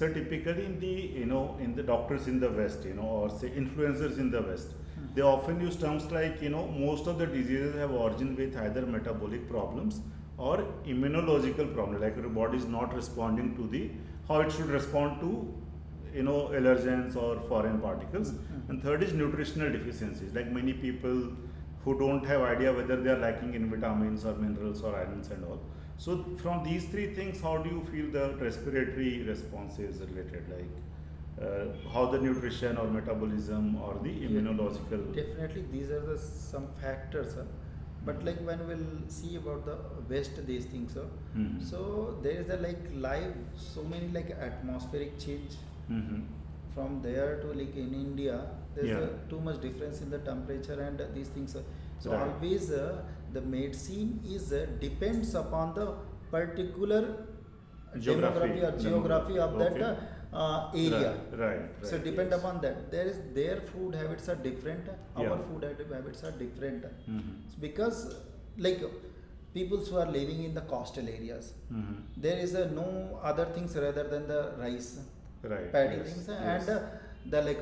So typically in the in the doctors in the West, or say influencers in the West, they often use terms like most of the diseases have origin with either metabolic problems or immunological problem, like your body is not responding to the how it should respond to allergens or foreign particles. And third is nutritional deficiencies, like many people who don't have idea whether they are lacking in vitamins or minerals or ions and all. So from these three things, how do you feel the respiratory response is related, like how the nutrition or metabolism or the immunological? Definitely, these are the some factors. But like when we'll see about the West, these things. So there is a like live so many like atmospheric change Mm-hmm. from there to like in India. There's Yeah. too much difference in the temperature and these things. So Right. always the medicine is depends upon the particular Geography. demography or geography of that Okay. area. Right. So depend yes. upon that. There is their food habits are different. Our Yeah. food habits are different. Mm-hmm. Because like people who are living in the coastal areas, Mm-hmm. there is no other things rather than the rice, Right. paddy yes. things, yes. and the like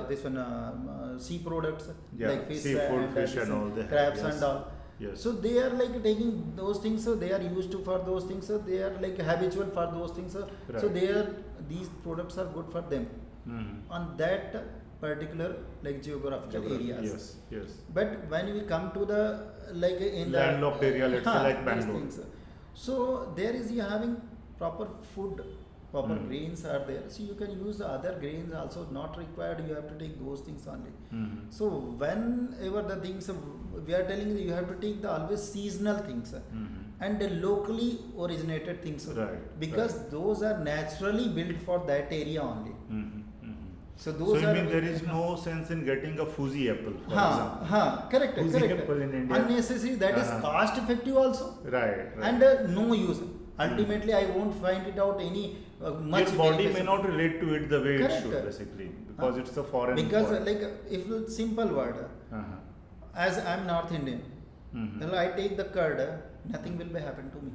this one sea products Yeah, like fish seafood, and fish this and all they have, crabs yes. and all. Yes. So they are like taking those things. So they are used to for those things. So they are like habitual for those things. So Right. they are these products are good for them Mm-hmm. on that particular like geographical areas. Yes. Yes. But when we come to the like in Landlocked the area, let's say like these Bangalore. things, so there is you having proper food, proper Mm. grains are there. So you can use the other grains also not required. You have to take those things only. Mm-hmm. So whenever the things we are telling you, you have to take the always seasonal things Mm-hmm. and the locally originated things. Right, Because right. those are naturally built for that area only. Mm-hmm. Mm-hmm. So So those you are mean there is no sense in getting a Fuji apple, for Ha, example? ha, correct, Fuji correct. apple in India. Unnecessary, that is Uh-huh. cost effective also. Right. Right. And no use. Ultimately, I won't find it out any much Your body may beneficial. not relate to it the way Correct. it should, basically, because Huh? it's a foreign. Because product. like if simple word, Uh-huh. as I am North Indian, Mm-hmm. well, I take the curd, nothing will be happen to me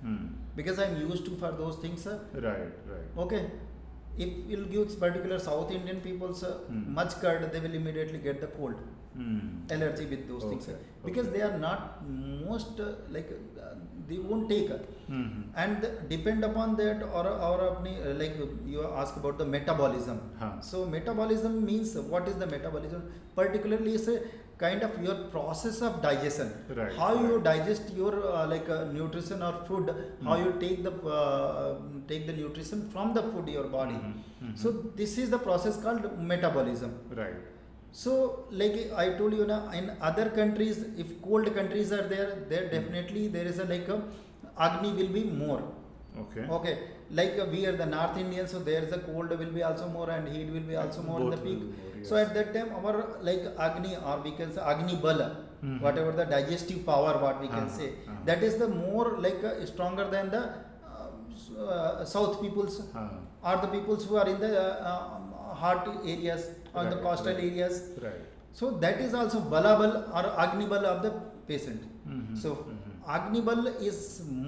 Mm. because I am used to for those things. Right. Right. Okay, if you'll give particular South Indian people's much curd, they will immediately get the cold. Mm. Allergy with those things Okay, because okay. they are not most like they won't take Mm-hmm. and depend upon that or apni, like you ask about the metabolism. Huh. So metabolism means what is the metabolism? Particularly is a kind of your process of digestion. Right, How you right. digest your like nutrition or food, how you take the nutrition from the food your body. Mhm, mhm. So this is the process called metabolism. Right. So, like I told you now, in other countries, if cold countries are there, there definitely there is a like a agni will be more. Okay. Okay, like we are the North Indians, so there is a cold will be also more and heat will be also more in the Both will peak. be more, So yes. at that time, our like agni or we can say agni bala, Mhm. whatever the digestive power, what we can Uh-huh, say, uh-huh. that is the more like stronger than the South peoples Uh-huh. or the peoples who are in the hot areas on the Right, coastal right. areas. Right. So that is also balabal or agnibal of the patient. Mhm, So mhm. agnibal is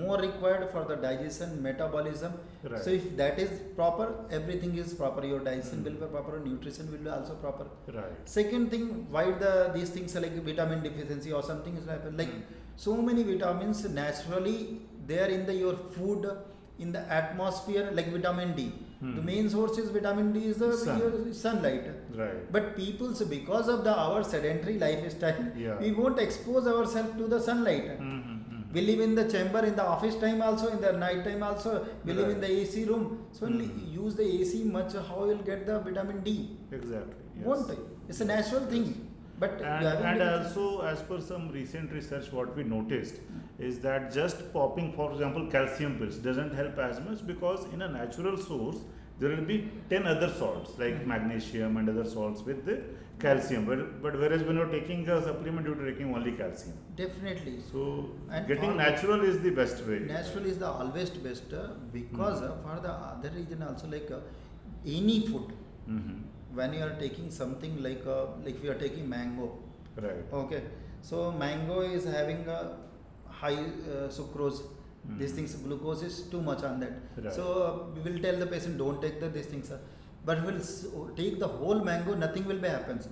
more required for the digestion, metabolism. Right. So if that is proper, everything is proper. Your digestion will be proper, nutrition will be also proper. Right. Second thing, why these things are like vitamin deficiency or something is happen. Like so many vitamins naturally they are in the your food, in the atmosphere, like vitamin D. The main source is vitamin D is the Sun. your sunlight. Right. But people's because of our sedentary lifestyle, Yeah. we won't expose ourselves to the sunlight. Mm-hmm. We live in the chamber in the office time also, in the night time also. We live in the Right. AC room. So only use the AC much. How you'll get the vitamin D? Exactly. Yes. Won't I? It's a natural thing. But And, you haven't and been- also, as per some recent research, what we noticed is that just popping, for example, calcium pills doesn't help as much, because in a natural source there will be 10 other salts like magnesium and other salts with the calcium. But whereas when you're taking a supplement, you're taking only calcium. definitely. So And getting for- natural is the best way. Natural is the always best because for the other reason also like any food. Mm-hmm. When you are taking something like we are taking mango, Right. okay, so mango is having a high sucrose, These things, glucose is too much on that. Right. So we will tell the patient don't take these things. But we'll take the whole mango, nothing will be happens.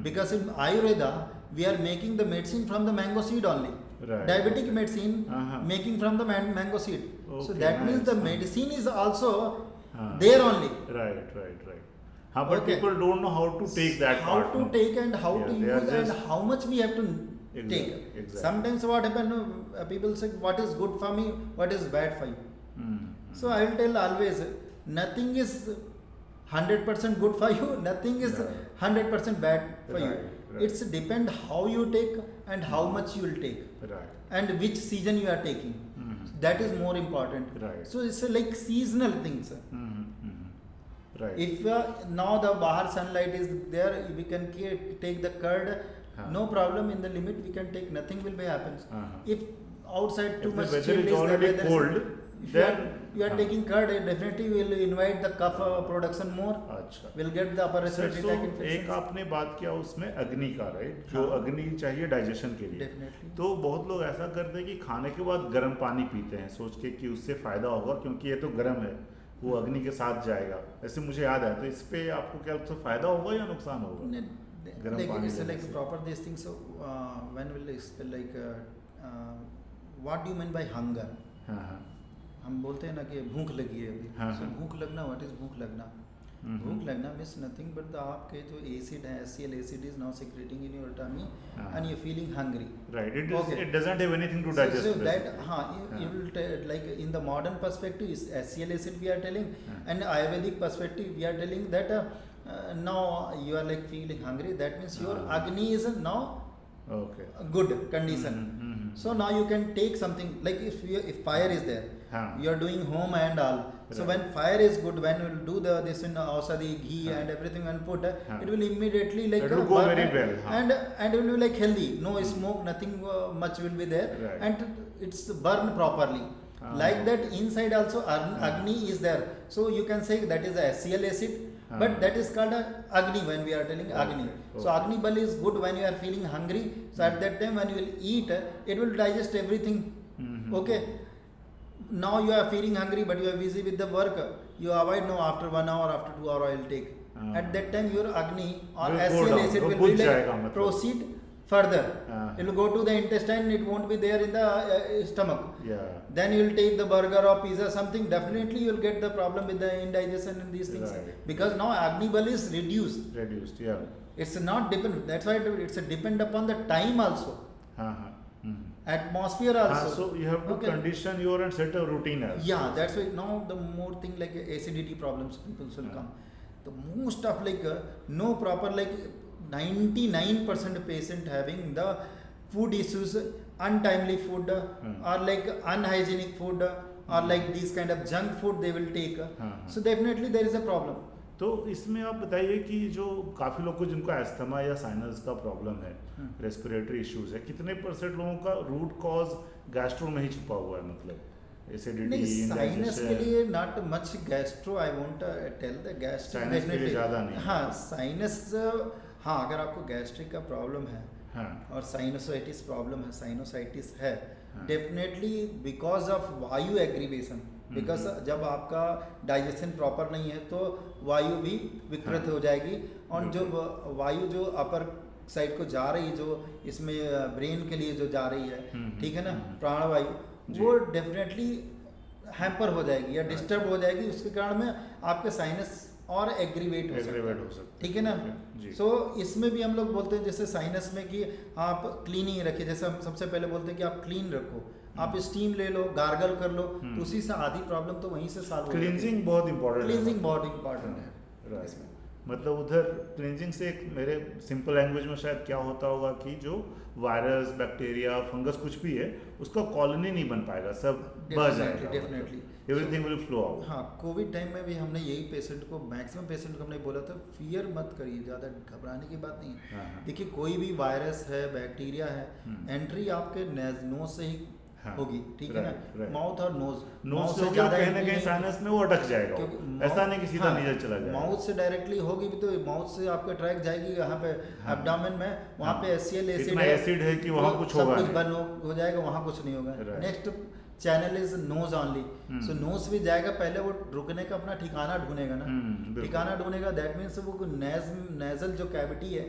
Because in Ayurveda, we are making the medicine from the mango seed only. Right. Diabetic medicine making from the mango seed. So that means the medicine is also there only. Right. But people don't know how to take that how part. to take and how to they are use and just- how much we have to take. Exactly. Sometimes what happen, people say what is good for me, what is bad for you. So I will tell always, nothing is 100% good for you, nothing is 100% bad for you. Right. It's depend how you take and how much you will take Right. and which season you are taking. That is more important. Right. So it's like seasonal things. Right. If now the bahar sunlight is there, we can take the curd, no problem. In the limit we can take, nothing will be happens. If outside too If much the weather chill is already weather cold, if then you are taking curd, it definitely will invite the cough production more. अच्छा. Will get the upper sir respiratory तो tract एक infections. आपने बात किया उसमें अग्नि का, right, जो अग्नि चाहिए डाइजेशन के लिए. Definitely. तो बहुत लोग ऐसा करते हैं कि खाने के बाद गर्म पानी पीते हैं सोच के कि उससे फायदा होगा क्योंकि ये तो गर्म है, वो अग्नि के साथ जाएगा. ऐसे मुझे याद है, तो इस पे आपको क्या लगता है, फायदा होगा या नुकसान होगा? गर्म Like पानी it's लेने like से. proper these things. So when will it's like what do you mean by hunger? हाँ. हम बोलते हैं ना कि भूख लगी है अभी. हाँ, So हाँ. भूख लगना, what is भूख लगना? भूख लगना means nothing but the आपके जो acid है, HCl acid is now secreting in your tummy and you're feeling hungry. Right. It Okay. it doesn't have anything to So digest. that basically. you will like in the modern perspective is HCl acid we are telling, and Ayurvedic perspective we are telling that now you are like feeling hungry. That means your Agni is now Okay. good condition. So now you can take something like if fire is there, you are doing home and all. So Right. when fire is good, when you will do this in ausadi ghee and everything and put, it will immediately like It will go burn very well, and it will be like healthy. No smoke, nothing much will be there, Right. and it's burned properly. Like that inside also Agni is there. So you can say that is a HCl acid. But that is called a Agni when we are telling Agni. So Agni Bal is good when you are feeling hungry. So at that time when you will eat, it will digest everything. Okay. Now you are feeling hungry but you are busy with the work. You avoid now after 1 hour, after 2 hour I will take. At that time your Agni or Will go HCl down. acid वो will बुझ be जाएगा like मतलब. proceed further. हाँ. It will go to the intestine, it won't be there in the stomach. Yeah. Then you will take the burger or pizza something, definitely you will get the problem with the indigestion and these things. Right. Because now Agni Bal is reduced. Reduced. Yeah. It's not depend. That's why it's a depend upon the time also, हाँ. atmosphere also. So you have to Okay. condition your and set a routine as. Yeah, that's why now the more thing like acidity problems people will come. The most of like no proper like 99% patient having the food issues, untimely food or like unhygienic food or like these kind of junk food they will take. So definitely there is a problem. तो इसमें आप बताइए कि जो काफ़ी लोग को जिनको एस्थमा या साइनस का प्रॉब्लम है, रेस्पिरेटरी इश्यूज है, कितने परसेंट लोगों का रूट कॉज गैस्ट्रो में ही छुपा हुआ है, मतलब एसिडिटी, नहीं, साइनस के लिए not much gastro I won't tell the gastric sinus के लिए ज़्यादा नहीं. हाँ साइनस, हाँ अगर आपको गैस्ट्रिक का प्रॉब्लम है और साइनोसाइटिस प्रॉब्लम है, साइनोसाइटिस है, डेफिनेटली बिकॉज ऑफ वायु एग्रीवेशन. बिकॉज जब आपका डाइजेशन प्रॉपर नहीं है तो वायु भी विकृत हो जाएगी और जो वायु जो अपर साइड को जा रही है, जो इसमें ब्रेन के लिए जो जा रही है, ठीक है ना, प्राणवायु, वो डेफिनेटली हैम्पर हो जाएगी या डिस्टर्ब हो जाएगी. उसके कारण में आपके साइनस और एग्रीवेट हो सकता है, ठीक है ना. सो इसमें भी हम लोग बोलते हैं जैसे साइनस में कि आप क्लीनिंग रखिए. जैसे हम सबसे पहले बोलते हैं कि आप क्लीन रखो, आप स्टीम ले लो, गार्गल कर लो, तो उसी से आधी प्रॉब्लम तो वहीं से सॉल्व हो जाती है. क्लींजिंग बहुत इंपॉर्टेंट है. क्लींजिंग बहुत इंपॉर्टेंट है इसमें. मतलब उधर क्लींजिंग से एक मेरे सिंपल लैंग्वेज में शायद क्या होता होगा कि जो वायरस, बैक्टीरिया, फंगस कुछ भी है उसका कॉलोनी नहीं बन पाएगा, सब बह जाएगा. Definitely everything will flow out. हाँ, कोविड टाइम में भी हमने यही पेशेंट को, मैक्सिमम पेशेंट को हमने बोला था फियर मत करिए, ज़्यादा घबराने की बात नहीं है. देखिए कोई भी वायरस है, बैक्टीरिया है, एंट्री आपके नोज से ही होगी, ठीक है ना. माउथ और नोज से ज़्यादा कहीं ना कहीं साइनस में वो अटक जाएगा, ऐसा नहीं कि सीधा नीचे चला जाएगा. माउथ से डायरेक्टली होगी भी तो माउथ से आपका ट्रैक जाएगी यहाँ पे एब्डोमेन में, वहाँ पे HCl एसिड है कि वहाँ कुछ होगा, सब कुछ बंद हो जाएगा, वहाँ कुछ नहीं होगा. Next channel is nose only, so nose भी जाएगा, पहले वो रुकने का अपना ठिकाना ढूंढेगा ना, ठिकाना ढूंढेगा, दैट मीन्स वो नेजल जो कैविटी है,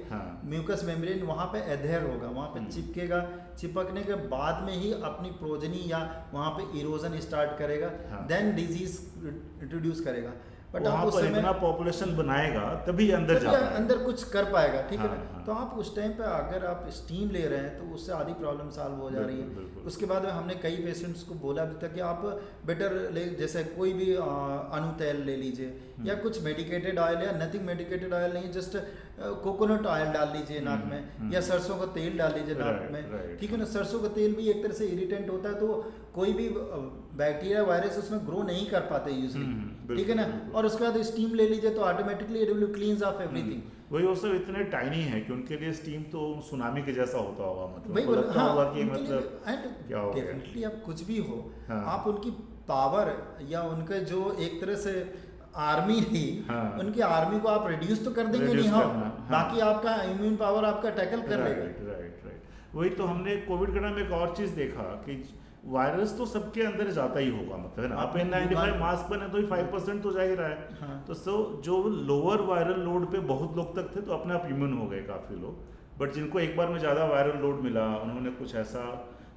म्यूकस मेम्ब्रेन वहाँ पे एधेयर होगा, वहाँ पे चिपकेगा, चिपकने के बाद में ही अपनी प्रोजनी या वहाँ पे इरोजन स्टार्ट करेगा, देन डिजीज इंट्रोड्यूस करेगा। बट आप उस समय इतना पॉपुलेशन बनाएगा तभी अंदर जाएगा, अंदर कुछ कर पाएगा, ठीक है ना। तो आप उस टाइम पे अगर आप स्टीम ले रहे हैं तो उससे आधी प्रॉब्लम सॉल्व हो जा रही है। उसके बाद में हमने कई पेशेंट्स को बोला भी था कि आप बेटर ले, जैसे कोई भी अनु तेल ले लीजिए या कुछ मेडिकेटेड ऑयल या नथिंग मेडिकेटेड ऑयल नहीं, जस्ट कोकोनट ऑयल डाल लीजिए नाक में या सरसों का तेल डाल लीजिए नाक में, ठीक है ना। सरसों का तेल भी एक तरह से इरिटेंट होता है, तो कोई भी बैक्टीरिया वायरस उसमें ग्रो नहीं कर पाते यूजली, ठीक है ना। और उसके बाद स्टीम ले लीजिए तो automatically it will क्लींस of everything. वही वो सब इतने टाइनी है कि उनके लिए स्टीम तो सुनामी के जैसा होता होगा, मतलब वही लगता हाँ, होगा कि मतलब क्या हो डेफिनेटली अब कुछ भी हो, आप हाँ। उनकी पावर या उनके जो एक तरह से आर्मी थी, उनकी आर्मी को आप रिड्यूस तो कर देंगे नहीं, हाँ, बाकी आपका इम्यून पावर आपका टैकल कर लेगा। राइट। वही तो हमने कोविड के टाइम में एक और चीज देखा कि वायरस तो सबके अंदर जाता ही होगा, मतलब है ना। आप N95 मास्क बने तो ही 5% तो जा ही रहा है, हाँ। तो जो लोअर वायरल लोड पे बहुत लोग तक थे तो अपने आप इम्यून हो गए काफी लोग, बट जिनको एक बार में ज्यादा वायरल लोड मिला उन्होंने कुछ ऐसा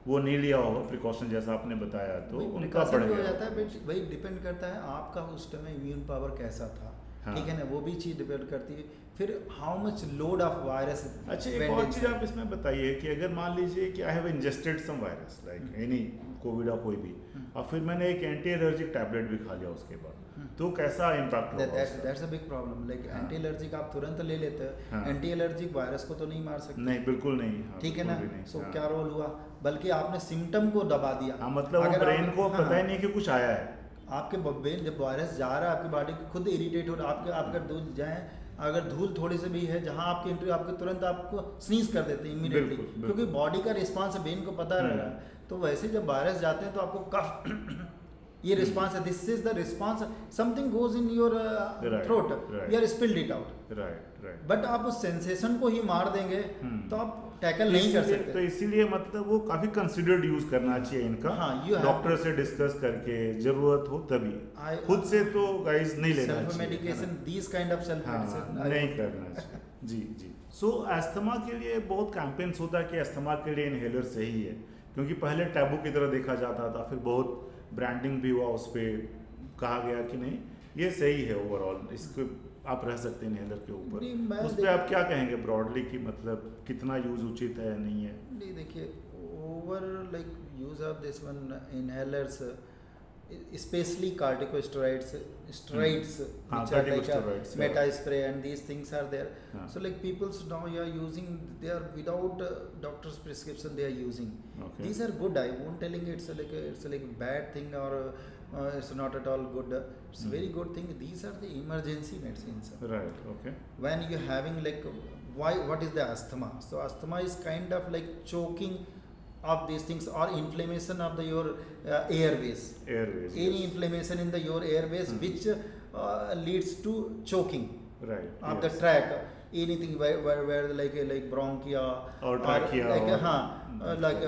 वो नहीं लिया होगा प्रिकॉशन जैसा आपने बताया, तो उनका बढ़ हो गया जाता है। बट वही डिपेंड करता है आपका उस टाइम इम्यून पावर कैसा था, ठीक है ना, वो भी चीज डिपेंड करती है। फिर how much load of virus. अच्छा, एक और चीज आप इसमें बताइए कि अगर मान लीजिए कि I have ingested some virus like any COVID या कोई भी, और फिर मैंने एक एंटी एलर्जिक टैबलेट भी खा लिया उसके बाद, तो कैसा इम्पैक्ट होगा? That's a big problem. Like anti allergic आप तुरंत ले लेते हैं, एंटी एलर्जिक वायरस को तो नहीं मार सकते। नहीं, बिल्कुल नहीं, ठीक है ना। सो क्या रोल हुआ, बल्कि आपने सिम्टम को दबा दिया। हाँ, मतलब ब्रेन को पता ही नहीं कि कुछ आया है। आपके ब्रेन जब वायरस जा रहा है आपकी बॉडी खुद इरिटेट हो रहा है, आपके दूध जाए अगर धूल थोड़ी से भी है जहां आपकी एंट्री, आपके तुरंत आपको स्नीज कर देते हैं इमीडिएटली, क्योंकि बॉडी का रिस्पांस ब्रेन को पता रह रहा है। तो वैसे जब वायरस जाते हैं तो आपको कफ ये रिस्पांस है, this is the response, something goes in your throat, you are spilled it out. Right. But आप उस सेंसेशन को ही मार देंगे तो आप टैकल नहीं कर सकते। तो इसीलिए मतलब वो काफी कंसिडर्ड यूज करना चाहिए इनका, डॉक्टर से डिस्कस करके, जरूरत हो तभी, खुद से तो गाइस नहीं लेना चाहिए। Self medication, this kind of self medication नहीं करना चाहिए। जी। सो अस्थमा के लिए बहुत कैंपेन्स होता है कि अस्थमा के लिए इनहेलर सही है, क्योंकि पहले टैबू की तरह देखा जाता था, फिर बहुत ब्रांडिंग भी हुआ, उस पर कहा गया कि नहीं ये सही है ओवरऑल, इसको आप रह सकते हैं इनहेलर के ऊपर। उस पर आप क्या कहेंगे ब्रॉडली कि मतलब कितना यूज उचित है नहीं है? नहीं, देखिए over like use of this one inhalers, especially corticosteroids, which are like a meta spray, and these things are there. So like people now you are using, they are without doctor's prescription they are using. These are good. I won't telling it's like a bad thing or it's not at all good. It's a very good thing. These are the emergency medicines. Right. Okay. When you having like what is the asthma? So asthma is kind of like choking of these things or inflammation of your airways. Any inflammation in your airways which leads to choking of the track. Anything where like bronchia or trachea like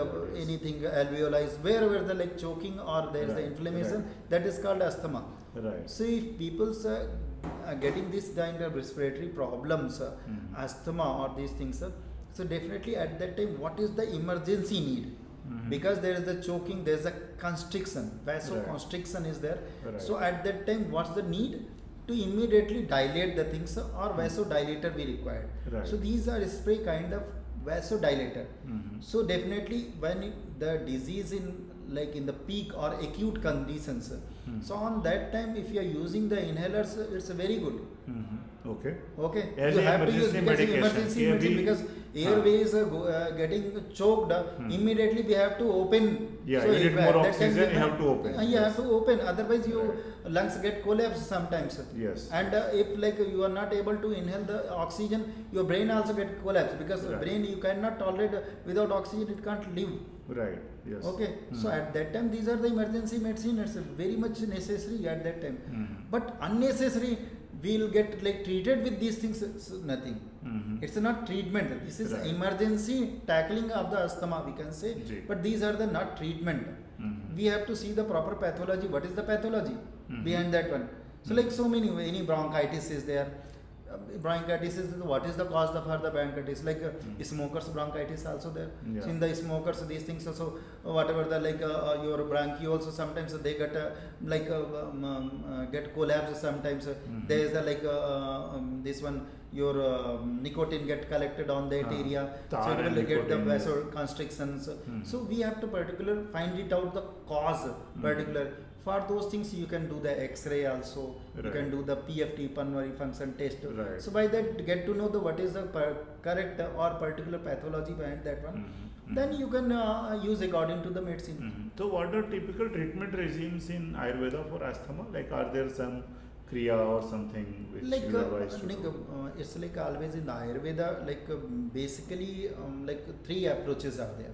anything alveoli, wherever the like choking or there is the inflammation, that is called asthma. So if people's getting this kind of respiratory problems, asthma or these things, so definitely at that time what is the emergency need? Because there is the choking, there is a constriction, vasoconstriction is there. So at that time what's the need? To immediately dilate the things, or vasodilator we required. So these are spray kind of vasodilator. So definitely when the disease in the peak or acute conditions, so on that time if you are using the inhalers, it's very good. Okay. You have to use emergency medicine, because airways getting choked, immediately we have to open. So you need more oxygen, you have to open. You have to open, otherwise your lungs get collapsed sometimes. Yes. And if like you are not able to inhale the oxygen, your brain also get collapsed, because brain you cannot tolerate without oxygen, it can't live. Right. Yes. Okay. So at that time these are the emergency medicine. It's very much necessary at that time. But unnecessary, we'll get like treated with these things. So nothing. It's not treatment. This is emergency tackling of the asthma, we can say. But these are the not treatment. we have to see the proper pathology. What is the pathology behind that one? So like so many, any bronchitis is there. Bronchitis is what is the cause for the bronchitis? Like smokers bronchitis also there. So in the smokers these things also, whatever the like your bronchioles sometimes they get get collapse sometimes. There is a like this one your nicotine get collected on that area, so it will get the vasoconstrictions. So we have to find it out the cause particular. For those things you can do the X-ray also, you can do the PFT pulmonary function test. So by that get to know the what is the correct or particular pathology behind that one. Then you can use according to the medicine. So what are typical treatment regimes in Ayurveda for asthma? Like are there some kriya or something which like you advise to do? it's like always in the Ayurveda, like basically like three approaches are there.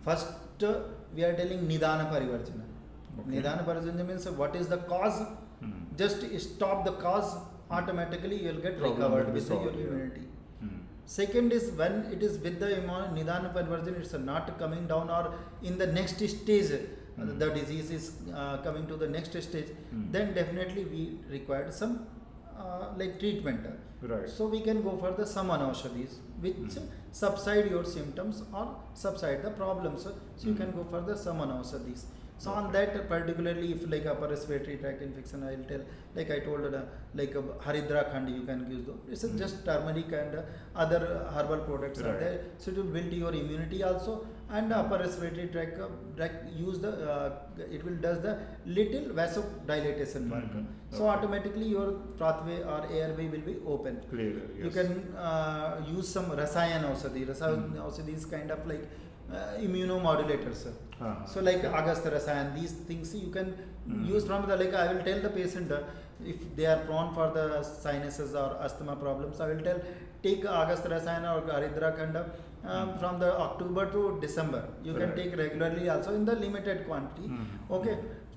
First we are telling Nidana Parivarjana. Nidana Parivarjana means what is the cause? Just stop the cause, automatically you will get recovered with your immunity. Second is when it is with the Nidana Parivarjana, it's not coming down or in the next stage, the disease is coming to the next stage, then definitely we require some like treatment. So we can go for the Samanaushadhis, which subside your symptoms or subside the problems. So you can go for the Samanaushadhis. So on that particularly if like upper respiratory tract infection, I will tell, like I told like Haridra Khandi you can use those. It's just turmeric and other herbal products are there. So it will build your immunity also, and upper respiratory tract use the it will does the little vasodilatation work. So automatically your pathway or airway will be open. You can use some Rasayan Aushadhi. Rasayan Aushadhi is kind of like immunomodulators. So like Agastha Rasayan, these things you can use from the, like I will tell the patient if they are prone for the sinuses or asthma problems, I will tell take Agastha Rasayan or Haridra Khanda from the October to December. You can take regularly also in the limited quantity.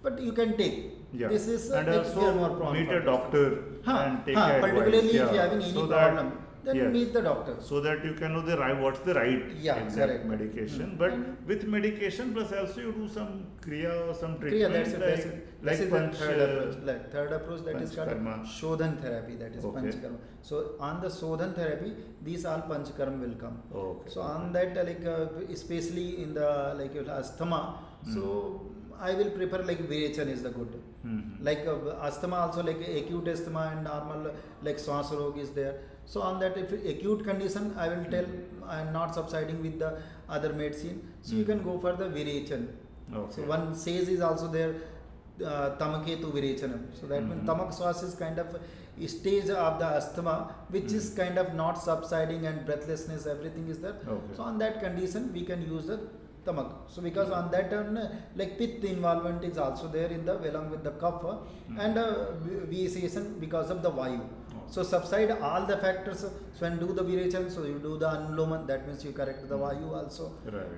But you can take. This is and like also more prone meet for a doctor and take advice. Particularly if you are having any problem, then meet the doctor. So that you can know the right, what's the right exact medication. But with medication plus also you do some kriya or some treatment. That's the third approach. Third approach that is called Shodhan therapy. That is Panchakarma. So on the Shodhan therapy, these all Panchakarma will come. So on that like especially in the like asthma, so I will prefer like Virechana is the good. Like asthma also, like acute asthma and normal like Swasarog is there. So on that, if acute condition, I will tell I am not subsiding with the other medicine. So you can go for the Virechana. So one says is also there, Tamaketu Virechana. So that means Tamak Swas is kind of a stage of the asthma which is kind of not subsiding and breathlessness, everything is there. So on that condition, we can use the Tamak. So because on that turn, like Pitta involvement is also there in the along with the kapha and vitiation because of the Vayu. So subside all the factors. So when do the Virechana, so you do the Anuloman, that means you correct the Vayu also.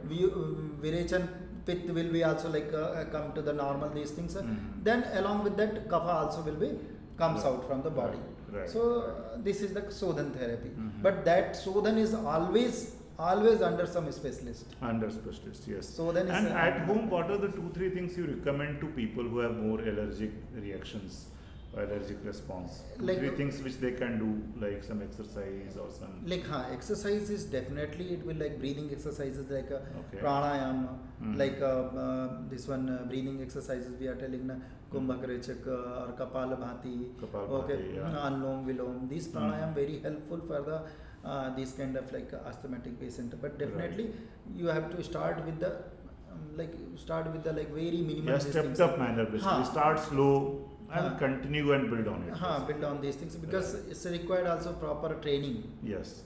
Virechana, Pitta will be also like come to the normal these things. Then along with that kapha also will be comes out from the body. So this is the Shodhan therapy. But that Shodhan is always under some specialist. Under specialist, yes. So then and at home, what are the 2-3 things you recommend to people who have more allergic reactions, allergic response? Like 3 things which they can do, like some exercise or some. Like exercise is definitely, it will like breathing exercises like pranayama, like this one breathing exercises we are telling na Kumbhak Rechak or Kapalabhati, Anlom Vilom. These pranayam very helpful for the this kind of like asthmatic patient. But definitely you have to start with the like very minimal. Stepped up manner basically. Start slow and continue and build on it. Build on these things because it's required also proper training. Yes.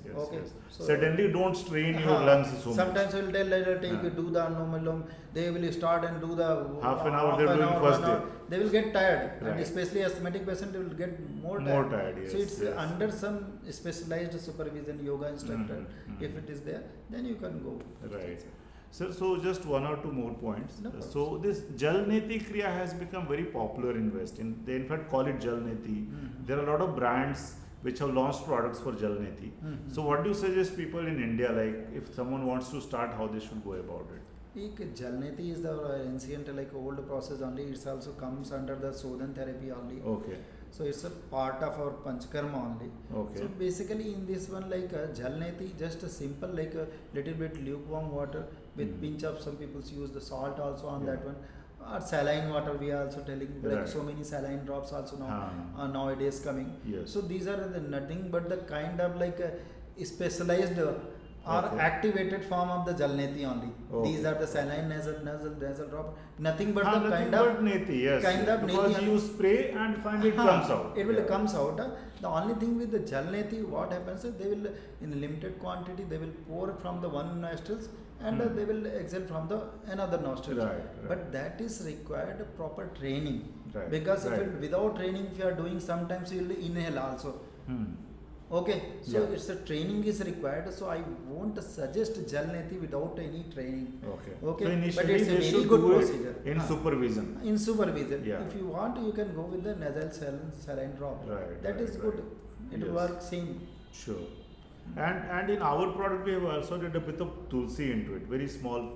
So suddenly don't strain your lungs so much. Sometimes I will tell do the Anuloam. They will start and do the half an hour. They will do first day. They will get tired, and especially asthmatic patient will get more tired. Yes, so it's under some specialized supervision, yoga instructor. If it is there, then you can go. Right. So just 1 or 2 more points. So this Jal Neti Kriya has become very popular in West. They in fact call it Jal Neti. There are a lot of brands which have launched products for Jal Neti. So what do you suggest people in India, like if someone wants to start, how they should go about it? एक Jalneti is the ancient like old process only. It also comes under the Sodhan therapy only. Okay. So it's a part of our Panchakarma only. Okay. So basically in this one like Jalneti, just a simple like a little bit lukewarm water with pinch of, some people use the salt also on Yeah. that one. Or saline water, we are also telling like Right. so many saline drops also now nowadays coming. Yes. So these are the nothing but the kind of like specialized or Okay. activated form of the Jalneti only. Okay. These are the saline nasal drop. Nothing but the nothing kind but of Neti, yes. kind of because Neti you spray and finally it comes out. It will Yeah. comes out. The only thing with the Jalneti, what happens is they will in limited quantity they will pour from the one nostrils and they will exhale from the another nostrils. Right, right. But that is required proper training. Right, Because if right. it, without training, if you are doing, sometimes you will inhale also. Hmm. Okay, so Yeah. it's a training is required. So I won't suggest Jalneti without any training. Okay. Okay, So but initially it's a they very should good do procedure. it in supervision. In supervision. Yeah. If you want, you can go with the nasal saline drop. Right, That right, is right. good. It Yes. works same. Sure. And in our product we have also did a bit of tulsi into it, very small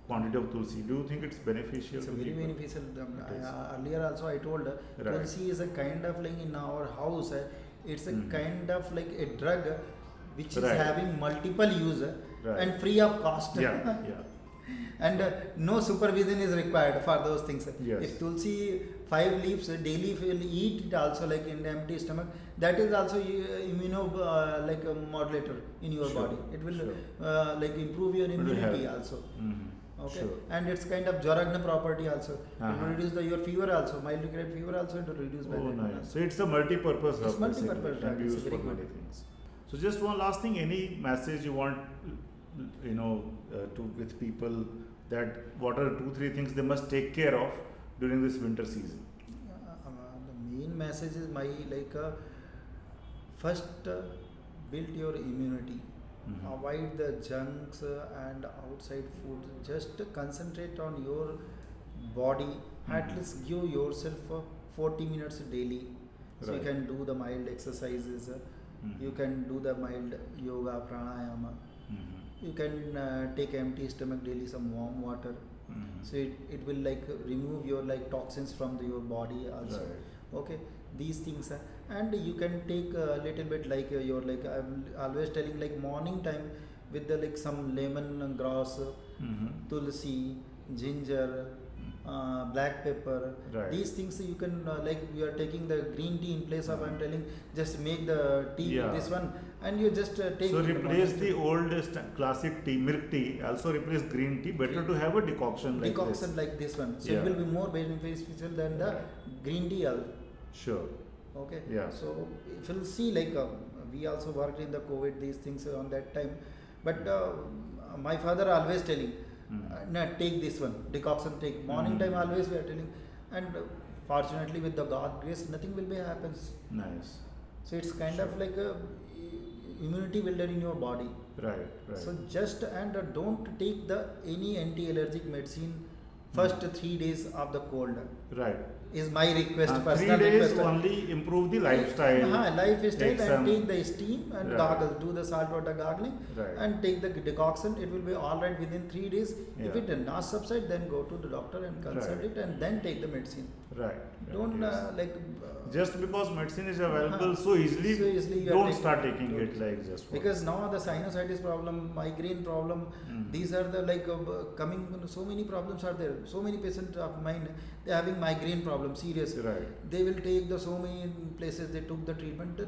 quantity of tulsi. Do you think it's beneficial? It's to very people? beneficial. It is. Earlier also I told Right. Tulsi is a kind of like in our house. It's a Mhm. kind of like a drug which is Right. having multiple use Right. and free of cost. Yeah, yeah. And no supervision is required for those things. Yes. If Tulsi 5 leaves daily, if you will eat it also like in the empty stomach, that is also immuno like a modulator in your Sure, body. It will sure. like improve your It will immunity help. also. Mhm. Okay, Sure. and it's kind of Joragna property also. It will Uh-huh. reduce your fever also, mild grade fever also. It will reduce by Oh, that one nice. also. So it's a multi-purpose It's herb. basically. multi-purpose It can drug. be It's used very for many good. things. So just one last thing. Any message you want, to with people that what are 2-3 things they must take care of during this winter season? The main message is my like first build your immunity. Mhm. Avoid the junks and outside food. Just concentrate on your body. At Mhm. least give yourself 40 minutes daily. So you Right. can do the mild exercises. Mhm. You can do the mild yoga, pranayama. Mhm. You can take empty stomach daily some warm water. Mhm. So it will like remove your like toxins from your body also. Right. Okay, these things and you can take a little bit like your like I'm always telling like morning time with the like some lemon grass, Mhm. tulsi, ginger, black pepper. Right. These things you can like you are taking the green tea in place of I'm telling just make the tea Yeah. with this one and you just take So in the replace morning. the old classic tea, milk tea. Also replace green tea. Better to have a decoction like decoction this. like this one. So Yeah. it will be more beneficial than the green tea. Sure. Okay. Yeah. So if you'll see like we also worked in the COVID these things on that time, but my father always telling, nah, take this one decoction. Take morning time always we are telling, and fortunately with the God grace nothing will be happens. Nice. So it's kind of like a immunity builder in your body. Right. Right. So just and don't take the any anti-allergic medicine first 3 days of the cold. right. Is my request. 3 Personal days request. only improve the lifestyle. Lifestyle Take and some- take the steam and Right. gargle. Do the salt water gargling Right. and take the decoction. It will be all right within 3 days. If Yeah. it does not subside, then go to the doctor and consult Right. it and then take the medicine. Right. Don't yes. Just because medicine is available Uh-huh. so easily, So easily you are don't taking- start taking don't. it like just for Because now the sinusitis problem, migraine problem, these are the like coming. So many problems are there. So many patients of mine they are having migraine problem, serious. Right. They will take the so many places they took the treatment.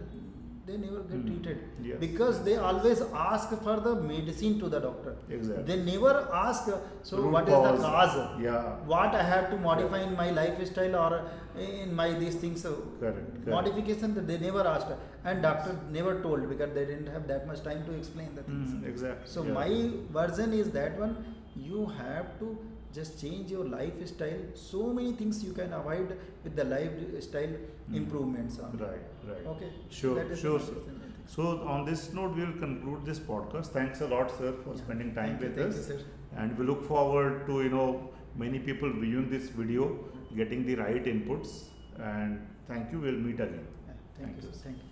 They never get treated Yes, because yes, they yes. always ask for the medicine to the doctor. Exactly. They never ask. So Root what is the cause. cause? Yeah. What I have to modify in my lifestyle or in my these things. So Correct. modification that they never asked and doctor never told because they didn't have that much time to explain the things. Exactly. So yeah. my version is that one you have to just change your lifestyle. So many things you can avoid with the lifestyle improvements. Right. Right. Okay. Sure. That is Sure. my Sir. version, I think. So on this note, we will conclude this podcast. Thanks a lot, sir, for Yeah. spending time Thank you, with thank us. you, sir. And we look forward to many people viewing this video, getting the right inputs. And thank you. We'll meet again. Yeah, thank you, sir. Thank you.